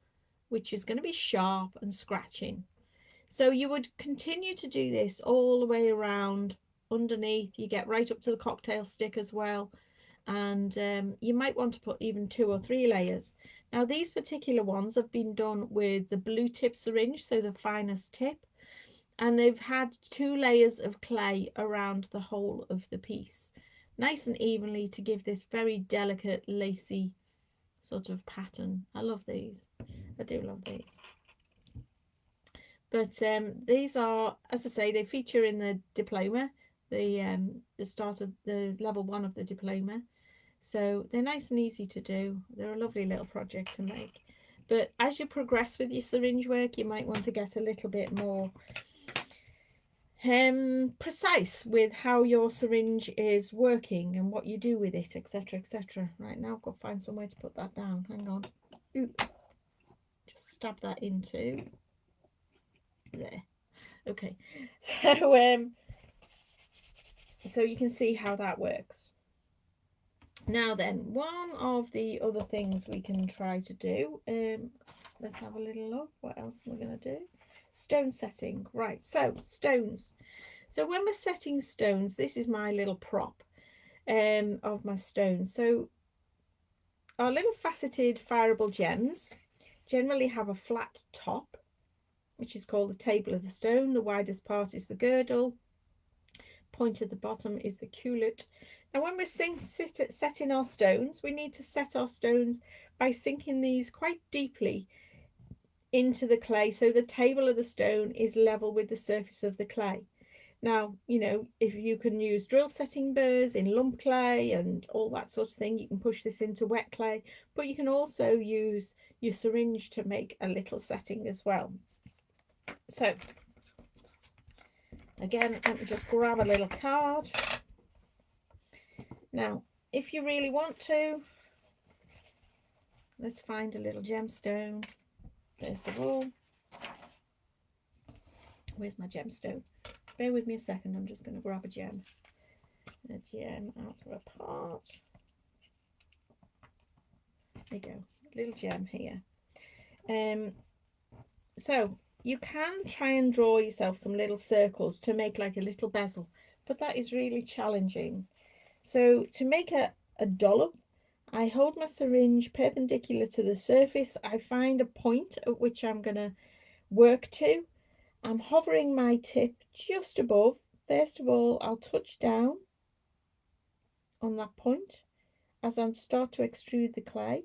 A: which is going to be sharp and scratching. So you would continue to do this all the way around underneath. You get right up to the cocktail stick as well, and you might want to put even 2 or 3 layers. Now these particular ones have been done with the blue tip syringe, so the finest tip, and they've had 2 layers of clay around the whole of the piece, nice and evenly, to give this very delicate lacy sort of pattern. I love these. I do love these. But these are, as I say, they feature in the diploma. the start of the level 1 of the diploma. So they're nice and easy to do. They're a lovely little project to make. But as you progress with your syringe work, you might want to get a little bit more precise with how your syringe is working and what you do with it, etc., etc. Right, now I've got to find somewhere to put that down. Hang on. Ooh. Just stab that into there. Okay. So you can see how that works. Now then, one of the other things we can try to do, let's have a little look. What else we're going to do? Stone setting. Right, so stones. So when we're setting stones, this is my little prop of my stones. So our little faceted fireable gems generally have a flat top, which is called the table of the stone. The widest part is the girdle. Point at the bottom is the cullet. Now when we're setting our stones, we need to set our stones by sinking these quite deeply into the clay, so the table of the stone is level with the surface of the clay. Now, you know, if you can use drill setting burrs in lump clay and all that sort of thing, you can push this into wet clay, but you can also use your syringe to make a little setting as well. So again, let me just grab a little card. Now, if you really want to, let's find a little gemstone. First of all, where's my gemstone? Bear with me a second, I'm just going to grab a gem out of a pot. There you go, little gem here. So you can try and draw yourself some little circles to make like a little bezel, but that is really challenging. So to make a dollop, I hold my syringe perpendicular to the surface. I find a point at which I'm going to work to. I'm hovering my tip just above. First of all, I'll touch down on that point as I start to extrude the clay.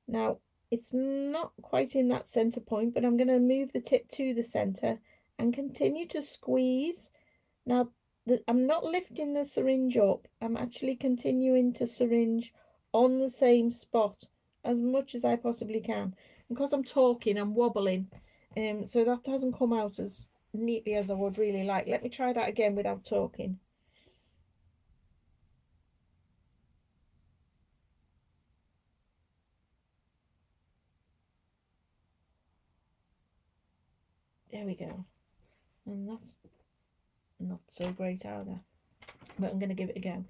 A: Now, it's not quite in that center point, but I'm going to move the tip to the center and continue to squeeze. Now, I'm not lifting the syringe up. I'm actually continuing to syringe on the same spot as much as I possibly can. And because I'm talking, I'm wobbling. So that doesn't come out as neatly as I would really like. Let me try that again without talking. There we go. And that's not so great either, but I'm going to give it a go.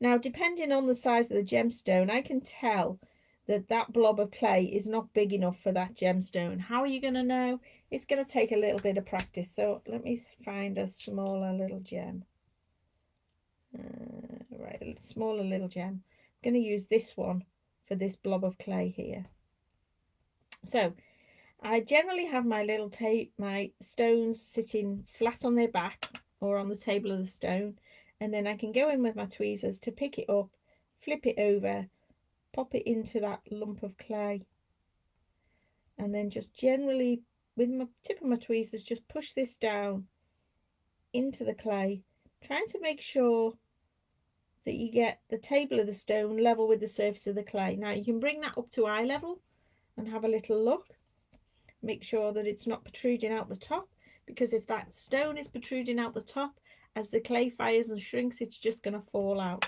A: Now, depending on the size of the gemstone, I can tell that that blob of clay is not big enough for that gemstone. How are you going to know? It's going to take a little bit of practice. So let me find a smaller little gem. Right, a smaller little gem. I'm going to use this one for this blob of clay here. So I generally have my my stones sitting flat on their back or on the table of the stone, and then I can go in with my tweezers to pick it up, flip it over, pop it into that lump of clay, and then just generally with my tip of my tweezers just push this down into the clay, trying to make sure that you get the table of the stone level with the surface of the clay. Now you can bring that up to eye level and have a little look. Make sure that it's not protruding out the top, because if that stone is protruding out the top, as the clay fires and shrinks, it's just going to fall out.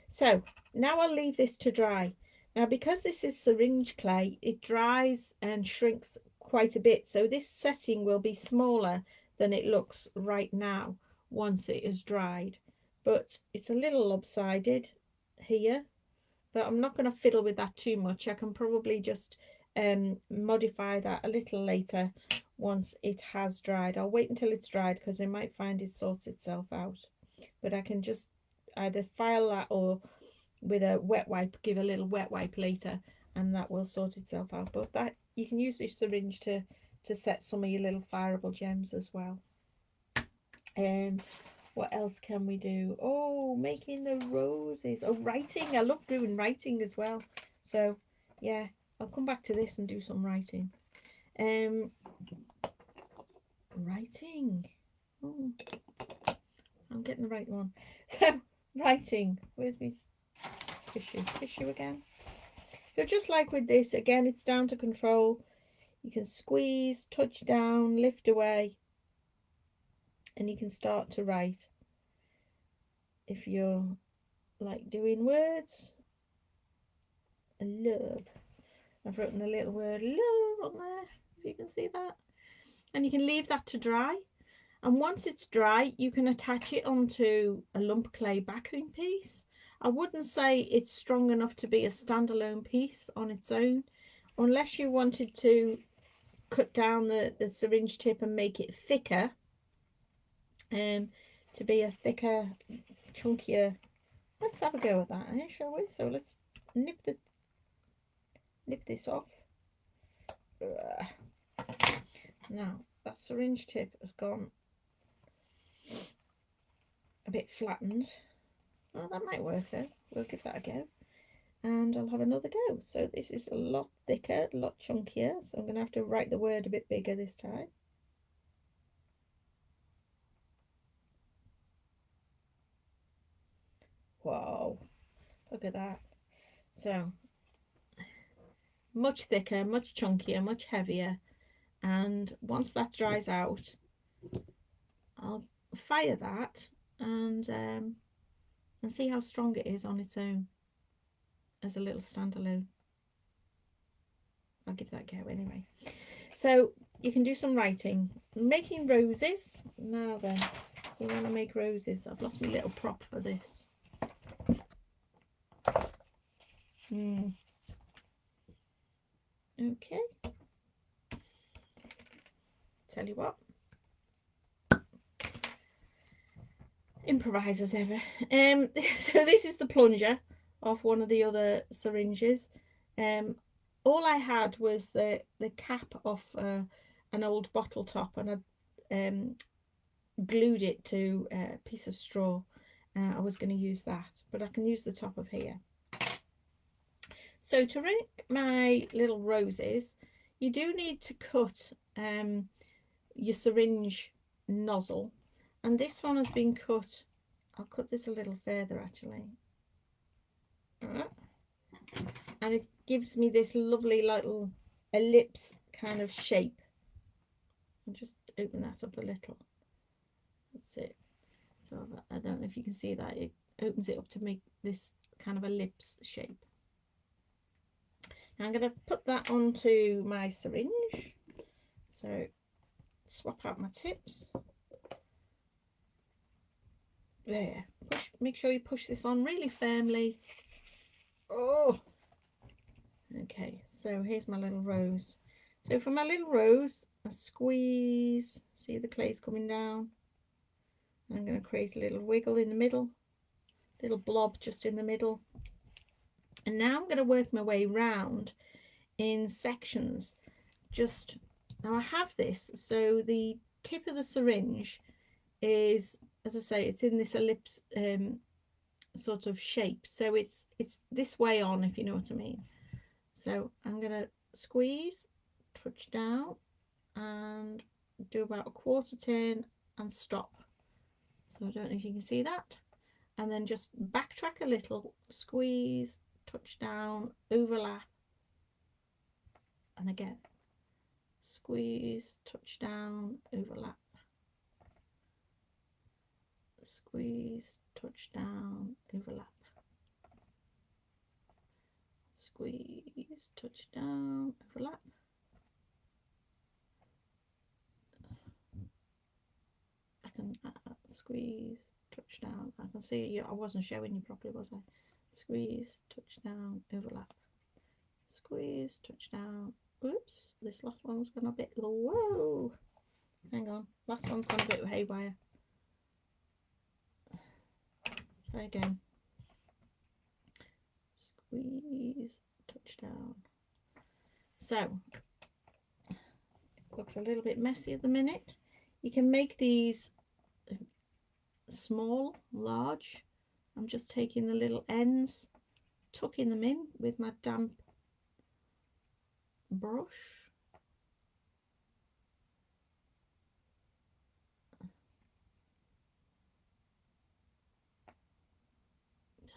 A: So now I'll leave this to dry. Now, because this is syringe clay, it dries and shrinks quite a bit. So this setting will be smaller than it looks right now once it is dried. But it's a little lopsided here, but I'm not going to fiddle with that too much. I can probably just modify that a little later once it has dried. I'll wait until it's dried because I might find it sorts itself out, but I can just either file that or with a wet wipe, give a little wet wipe later, and that will sort itself out. But that you can use this syringe to set some of your little fireable gems as well. What else can we do? Oh, making the roses. Oh, writing. I love doing writing as well. So yeah, I'll come back to this and do some writing. Writing. Oh, I'm getting the right one. So, writing. Where's my tissue again? So just like with this, again, it's down to control. You can squeeze, touch down, lift away, and you can start to write. If you're like doing words, love. I've written a little word love on there, if you can see that. And you can leave that to dry. And once it's dry, you can attach it onto a lump clay backing piece. I wouldn't say it's strong enough to be a standalone piece on its own, unless you wanted to cut down the syringe tip and make it thicker, to be a thicker, chunkier. Let's have a go at that, shall we? So let's nip this off. Now that syringe tip has gone a bit flattened. Well, that might work though. We'll give that a go, and I'll have another go. So this is a lot thicker, a lot chunkier, so I'm going to have to write the word a bit bigger this time. Wow, look at that. So much thicker, much chunkier, much heavier, and once that dries out, I'll fire that and see how strong it is on its own as a little standalone. I'll give that a go anyway. So you can do some writing. Making roses. Now then, we want to make roses. I've lost my little prop for this. Okay. Tell you what. Improvise as ever. So this is the plunger of one of the other syringes. All I had was the cap off an old bottle top, and I glued it to a piece of straw. I was going to use that, but I can use the top of here. So to make my little roses, you do need to cut your syringe nozzle, and this one has been cut. I'll cut this a little further actually, and it gives me this lovely little ellipse kind of shape. I'll just open that up a little. That's it. So I don't know if you can see that, it opens it up to make this kind of ellipse shape. Now I'm going to put that onto my syringe. So swap out my tips. There. Make sure you push this on really firmly. Oh. Okay, so here's my little rose. So for my little rose, I squeeze. See the clay's coming down. I'm going to create a little wiggle in the middle, little blob just in the middle. And now I'm going to work my way round in sections. Just now I have this, so the tip of the syringe is, as I say, it's in this ellipse sort of shape. So it's this way on, if you know what I mean. So I'm going to squeeze, touch down, and do about a quarter turn and stop. So I don't know if you can see that. And then just backtrack a little, squeeze, touch down, overlap, and again, squeeze, touch down, overlap, squeeze, touch down, overlap, squeeze, touch down, overlap. I can squeeze, touch down. I can see you. I wasn't showing you properly, was I? Squeeze, touch down, overlap, squeeze, touch down. Oops, this last one's gone a bit whoa. Hang on, last one's gone a bit haywire. Try again. Squeeze, touch down. So it looks a little bit messy at the minute. You can make these small, large. I'm just taking the little ends, tucking them in with my damp brush.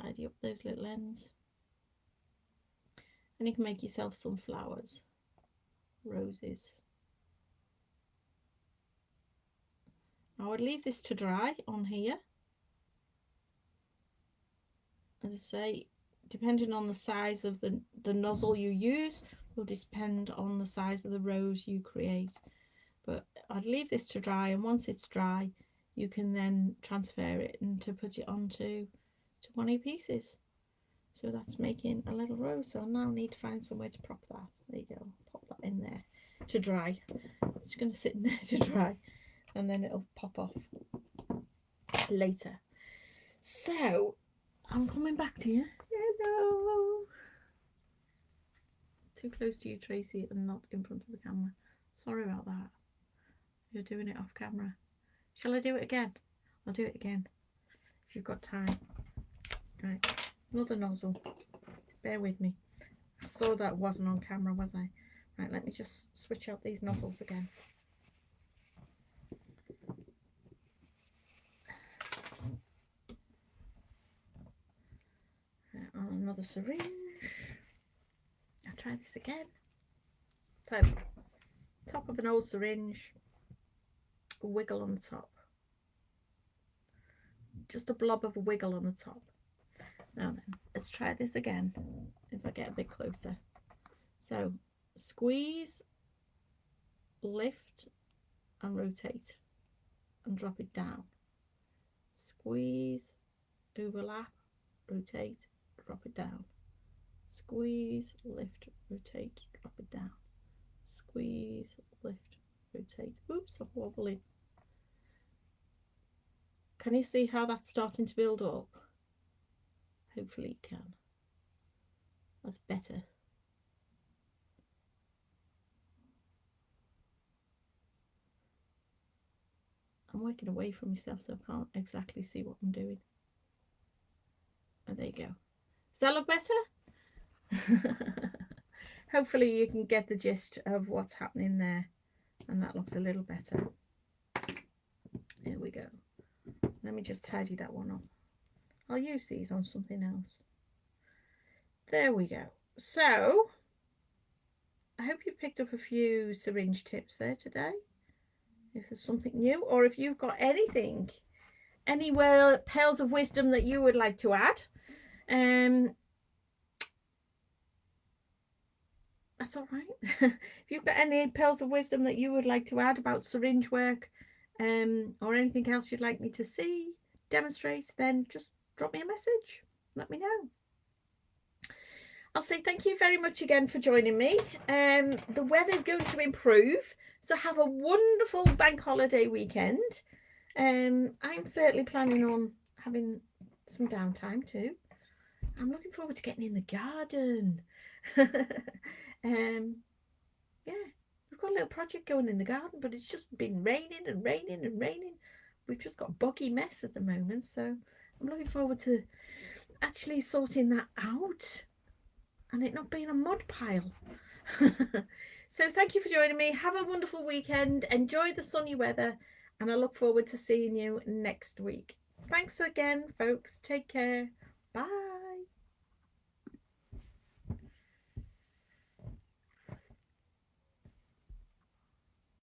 A: tidy up those little ends. And you can make yourself some flowers, roses. I would leave this to dry on here. As I say, depending on the size of the nozzle you use will depend on the size of the rose you create. But I'd leave this to dry, and once it's dry you can then transfer it and to put it onto one of your pieces. So that's making a little rose. So I now need to find somewhere to prop that. There you go, pop that in there to dry. It's going to sit in there to dry and then it'll pop off later. So I'm coming back to you. Hello. Too close to you, Tracy, and not in front of the camera. Sorry about that. You're doing it off camera. Shall I do it again? I'll do it again if you've got time. Right, another nozzle. Bear with me. I saw that wasn't on camera, was I? Right, let me just switch out these nozzles again. Right, on another syringe. I'll try this again. So, top of an old syringe, a wiggle on the top. Just a blob of a wiggle on the top. Now then, let's try this again if I get a bit closer. So squeeze, lift and rotate and drop it down. Squeeze, overlap, rotate, drop it down. Squeeze, lift, rotate, drop it down. Squeeze, lift, rotate. Oops, I'm wobbling. Can you see how that's starting to build up? Hopefully you can. That's better. I'm working away from myself, so I can't exactly see what I'm doing. Oh, there you go. Does that look better? Hopefully you can get the gist of what's happening there, and that looks a little better. There we go. Let me just tidy that one up. I'll use these on something else. There we go. So I hope you've picked up a few syringe tips there today. If there's something new, or if you've got anything, any pearls of wisdom that you would like to add, that's all right. If you've got any pearls of wisdom that you would like to add about syringe work, or anything else you'd like me to see, demonstrate, then just drop me a message. Let me know. I'll say thank you very much again for joining me. The weather's going to improve, so have a wonderful bank holiday weekend. I'm certainly planning on having some downtime too. I'm looking forward to getting in the garden. Yeah, we've got a little project going in the garden, but it's just been raining and raining and raining. We've just got a boggy mess at the moment, so I'm looking forward to actually sorting that out and it not being a mud pile. So thank you for joining me. Have a wonderful weekend. Enjoy the sunny weather, and I look forward to seeing you next week. Thanks again, folks. Take care. Bye.